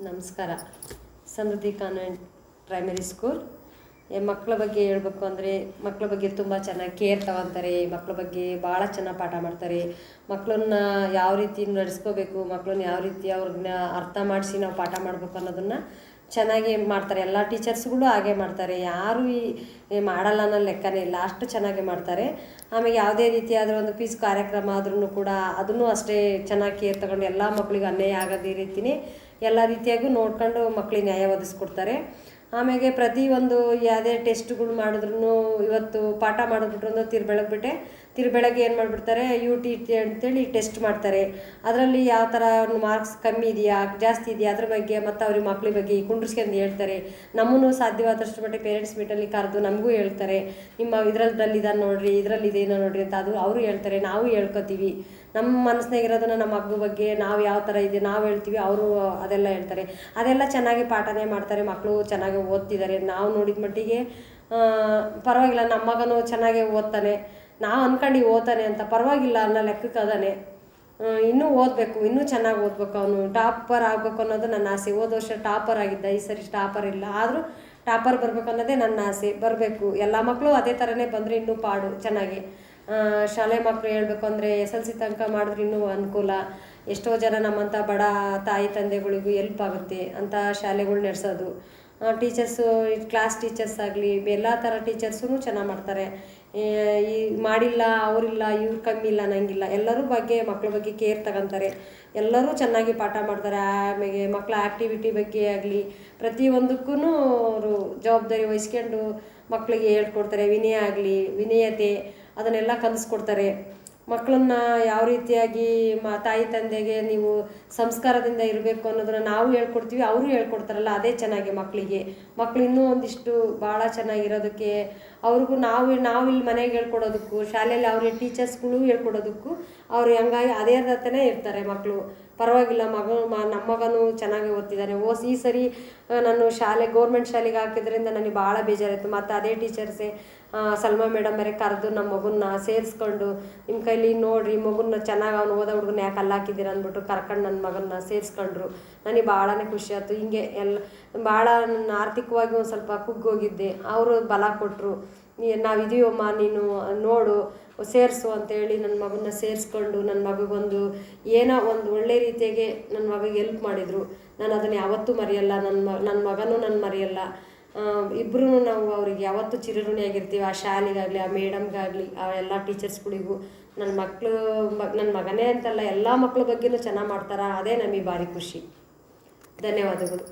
ನಮಸ್ಕಾರ. ಸಮೃದ್ಧಿ convent primary school. ಮಕ್ಕಳ ಬಗ್ಗೆ ಹೇಳ್ಬೇಕು ಅಂದರೆ ಮಕ್ಕಳ ಬಗ್ಗೆ ತುಂಬ ಚೆನ್ನಾಗಿ ಕೇರ್ ತಗೊತಾರೆ. ಮಕ್ಕಳ ಬಗ್ಗೆ ಭಾಳ ಚೆನ್ನಾಗಿ ಪಾಠ ಮಾಡ್ತಾರೆ. ಮಕ್ಕಳನ್ನ ಯಾವ ರೀತಿ ನಡೆಸ್ಕೋಬೇಕು, ಮಕ್ಕಳನ್ನ ಯಾವ ರೀತಿ ಅವ್ರನ್ನ ಅರ್ಥ ಮಾಡಿಸಿ ನಾವು ಪಾಠ ಮಾಡಬೇಕು ಅನ್ನೋದನ್ನು ಚೆನ್ನಾಗಿ ಮಾಡ್ತಾರೆ. ಎಲ್ಲ ಟೀಚರ್ಸ್ಗಳು ಹಾಗೆ ಮಾಡ್ತಾರೆ. ಯಾರು ಈ ಮಾಡಲ್ಲ ಅನ್ನೋ ಲೆಕ್ಕನೇ ಇಲ್ಲ, ಅಷ್ಟು ಚೆನ್ನಾಗಿ ಮಾಡ್ತಾರೆ. ಆಮೇಲೆ ಯಾವುದೇ ರೀತಿಯಾದ ಒಂದು ಕ್ವಿಜ್ ಕಾರ್ಯಕ್ರಮ ಆದ್ರೂ ಕೂಡ ಅದನ್ನು ಅಷ್ಟೇ ಚೆನ್ನಾಗಿ ಕೇರ್ ತಗೊಂಡು ಎಲ್ಲ ಮಕ್ಕಳಿಗೆ ಅನ್ಯಾಯ ಆಗೋದೇ ರೀತಿಯೇ ಎಲ್ಲ ರೀತಿಯಾಗೂ ನೋಡ್ಕೊಂಡು ಮಕ್ಕಳಿಗೆ ನ್ಯಾಯ ಒದಗಿಸ್ಕೊಡ್ತಾರೆ. ಆಮೇಲೆ ಪ್ರತಿಯೊಂದು ಯಾವುದೇ ಟೆಸ್ಟ್ಗಳು ಮಾಡಿದ್ರು ಇವತ್ತು ಪಾಠ ಮಾಡಿಬಿಟ್ರು ತಿರ್ಬೆಳಗ್ಗೆ ಏನು ಮಾಡಿಬಿಡ್ತಾರೆ, UTT ಅಂತೇಳಿ ಟೆಸ್ಟ್ ಮಾಡ್ತಾರೆ. ಅದರಲ್ಲಿ ಯಾವ ಥರ ಮಾರ್ಕ್ಸ್ ಕಮ್ಮಿ ಇದೆಯಾ ಜಾಸ್ತಿ ಇದೆಯಾ ಅದ್ರ ಬಗ್ಗೆ ಮತ್ತು ಅವ್ರಿಗೆ ಮಕ್ಳ ಬಗ್ಗೆ ಕುಂಡ್ರಿಸ್ಕೊಂಡು ಹೇಳ್ತಾರೆ. ನಮ್ಮನ್ನು ಸಾಧ್ಯವಾದಷ್ಟು ಮಟ್ಟಿಗೆ ಪೇರೆಂಟ್ಸ್ ಮೀಟಲ್ಲಿ ಕರೆದು ನಮಗೂ ಹೇಳ್ತಾರೆ, ನಿಮ್ಮ ಇದರಲ್ಲಿ ಇದನ್ನು ನೋಡಿರಿ, ಇದರಲ್ಲಿ ಇದೇನೋ ನೋಡಿರಿ ಅಂತ ಅದು ಅವರು ಹೇಳ್ತಾರೆ. ನಾವು ಹೇಳ್ಕೊತೀವಿ. ನಮ್ಮ ಮನಸ್ಸಿನಾಗಿರೋದನ್ನು ನಮ್ಮ ಮಗು ಬಗ್ಗೆ ನಾವು ಯಾವ ಥರ ಇದೆ ನಾವು ಹೇಳ್ತೀವಿ, ಅವರು ಅದೆಲ್ಲ ಹೇಳ್ತಾರೆ. ಅದೆಲ್ಲ ಚೆನ್ನಾಗಿ ಪಾಠನೇ ಮಾಡ್ತಾರೆ. ಮಕ್ಕಳು ಚೆನ್ನಾಗಿ ಓದ್ತಿದ್ದಾರೆ. ನಾವು ನೋಡಿದ ಮಟ್ಟಿಗೆ ಪರವಾಗಿಲ್ಲ, ನಮ್ಮ ಮಗನೂ ಚೆನ್ನಾಗಿ ಓದ್ತಾನೆ, ನಾವು ಅಂದ್ಕೊಂಡು ಓದ್ತಾನೆ ಅಂತ ಪರವಾಗಿಲ್ಲ ಅನ್ನೋ ಲೆಕ್ಕಕ್ಕೆ ಅದಾನೆ. ಇನ್ನೂ ಓದಬೇಕು, ಇನ್ನೂ ಚೆನ್ನಾಗಿ ಓದಬೇಕು, ಅವನು ಟಾಪರ್ ಆಗಬೇಕು ಅನ್ನೋದು ನನ್ನ ಆಸೆ. ಹೋದ ವರ್ಷ ಟಾಪರ್ ಆಗಿದ್ದ, ಈ ಸರಿ ಟಾಪರ್ ಇಲ್ಲ, ಆದರೂ ಟಾಪರ್ ಬರಬೇಕು ಅನ್ನೋದೇ ನನ್ನ ಆಸೆ. ಬರಬೇಕು, ಎಲ್ಲ ಮಕ್ಕಳು ಅದೇ ಥರನೇ ಬಂದರೆ ಇನ್ನೂ ಪಾಡು ಚೆನ್ನಾಗಿ. ಶಾಲೆ ಮಕ್ಕಳು ಹೇಳ್ಬೇಕು ಅಂದರೆ SLC ತನಕ ಮಾಡಿದ್ರೆ ಇನ್ನೂ ಅನುಕೂಲ. ಎಷ್ಟೋ ಜನ ನಮ್ಮಂಥ ಬಡ ತಾಯಿ ತಂದೆಗಳಿಗೂ ಎಲ್ಪ್ ಆಗುತ್ತೆ ಅಂತ ಶಾಲೆಗಳು ನಡೆಸೋದು. ಟೀಚರ್ಸು, ಕ್ಲಾಸ್ ಟೀಚರ್ಸ್ ಆಗಲಿ ಎಲ್ಲ ಥರ ಟೀಚರ್ಸೂ ಚೆನ್ನಾಗಿ ಮಾಡ್ತಾರೆ. ಈ ಮಾಡಿಲ್ಲ ಅವರಿಲ್ಲ ಇವ್ರು ಕಮ್ಮಿ ಇಲ್ಲ ಅನ್ನಂಗಿಲ್ಲ. ಎಲ್ಲರ ಬಗ್ಗೆ ಮಕ್ಕಳ ಬಗ್ಗೆ ಕೇರ್ ತಗೊತಾರೆ. ಎಲ್ಲರೂ ಚೆನ್ನಾಗಿ ಪಾಠ ಮಾಡ್ತಾರೆ. ಆಮೇಲೆ ಮಕ್ಕಳ ಆ್ಯಕ್ಟಿವಿಟಿ ಬಗ್ಗೆ ಆಗಲಿ ಪ್ರತಿಯೊಂದಕ್ಕೂ ಅವರು ಜವಾಬ್ದಾರಿ ವಹಿಸ್ಕೊಂಡು ಮಕ್ಕಳಿಗೆ ಹೇಳ್ಕೊಡ್ತಾರೆ. ವಿನಯತೆ ಅದನ್ನೆಲ್ಲ ಕಲಿಸ್ಕೊಡ್ತಾರೆ. ಮಕ್ಕಳನ್ನ ಯಾವ ರೀತಿಯಾಗಿ ತಾಯಿ ತಂದೆಗೆ ನೀವು ಸಂಸ್ಕಾರದಿಂದ ಇರಬೇಕು ಅನ್ನೋದನ್ನು ನಾವು ಹೇಳ್ಕೊಡ್ತೀವಿ, ಅವರು ಹೇಳ್ಕೊಡ್ತಾರಲ್ಲ ಅದೇ ಚೆನ್ನಾಗಿ ಮಕ್ಕಳು ಇನ್ನೂ ಒಂದಿಷ್ಟು ಭಾಳ ಚೆನ್ನಾಗಿರೋದಕ್ಕೆ ಅವ್ರಿಗೂ ನಾವು ಇಲ್ಲಿ ಮನೆಗೆ ಹೇಳ್ಕೊಡೋದಕ್ಕೂ ಶಾಲೆಯಲ್ಲಿ ಅವ್ರಿಗೆ ಟೀಚರ್ಸ್ಗಳು ಹೇಳ್ಕೊಡೋದಕ್ಕೂ ಅವರು ಹಂಗಾಗಿ ಅದೇ ಥರನೇ ಇರ್ತಾರೆ ಮಕ್ಕಳು. ಪರವಾಗಿಲ್ಲ, ನಮ್ಮ ಮಗನೂ ಚೆನ್ನಾಗಿ ಓದ್ತಿದ್ದಾನೆ. ಈ ಸರಿ ನಾನು ಗೌರ್ಮೆಂಟ್ ಶಾಲೆಗೆ ಹಾಕಿದ್ರಿಂದ ನನಗೆ ಭಾಳ ಬೇಜಾರಾಯಿತು. ಮತ್ತು ಅದೇ ಟೀಚರ್ಸೇ ಸಲ್ಮಾ ಮೇಡಮ್ ಬೇರೆ ಕರೆದು ನಮ್ಮ ಮಗನ್ನ ಸೇರಿಸ್ಕೊಂಡು, ನಿಮ್ಮ ಕೈಲಿ ನೋಡಿರಿ ಮಗನ್ನ ಚೆನ್ನಾಗಿ ಅವ್ನು ಓದೋ ಹುಡುಗನ ಯಾಕೆ ಹಾಕಿದ್ದೀರ ಅಂದ್ಬಿಟ್ಟು ಕರ್ಕೊಂಡು ನನ್ನ ಮಗನ್ನ ಸೇರಿಸ್ಕೊಂಡ್ರು. ನನಗೆ ಭಾಳನೇ ಖುಷಿ ಆಯ್ತು. ಹಿಂಗೆ ಭಾಳ ನನ್ನ ಆರ್ಥಿಕವಾಗಿ ಒಂದು ಸ್ವಲ್ಪ ಕುಗ್ಗೋಗಿದ್ದೆ. ಅವರು ಬಲ ಕೊಟ್ಟರು, ನಾವಿದೀವಮ್ಮ ನೀನು ನೋಡು ಸೇರಿಸು ಅಂತೇಳಿ ನನ್ನ ಮಗನ್ನ ಸೇರಿಸ್ಕೊಂಡು ನನ್ನ ಮಗುಗೊಂದು ಏನೋ ಒಂದು ಒಳ್ಳೆ ರೀತಿಯಾಗಿ ನನ್ನ ಮಗಿಗೆ ಎಲ್ಪ್ ಮಾಡಿದರು. ನಾನು ಅದನ್ನು ಯಾವತ್ತೂ ಮರೆಯಲ್ಲ. ನನ್ನ ಮಗನೂ ನಾನು ಮರೆಯಲ್ಲ. ಇಬ್ಬರೂ ನಾವು ಅವ್ರಿಗೆ ಯಾವತ್ತೂ ಚಿರಋಣಿಯಾಗಿರ್ತೀವಿ. ಆ ಶಾಲೆಗಾಗಲಿ ಆ ಮೇಡಮ್ಗಾಗಲಿ ಆ ಎಲ್ಲ ಟೀಚರ್ಸ್ಗಳಿಗೂ. ನನ್ನ ಮಗನೇ ಅಂತಲ್ಲ, ಎಲ್ಲ ಮಕ್ಕಳ ಬಗ್ಗೆನೂ ಚೆನ್ನಾಗಿ ಮಾಡ್ತಾರೆ. ಅದೇ ನಮಗೆ ಭಾರಿ ಖುಷಿ. ಧನ್ಯವಾದಗಳು.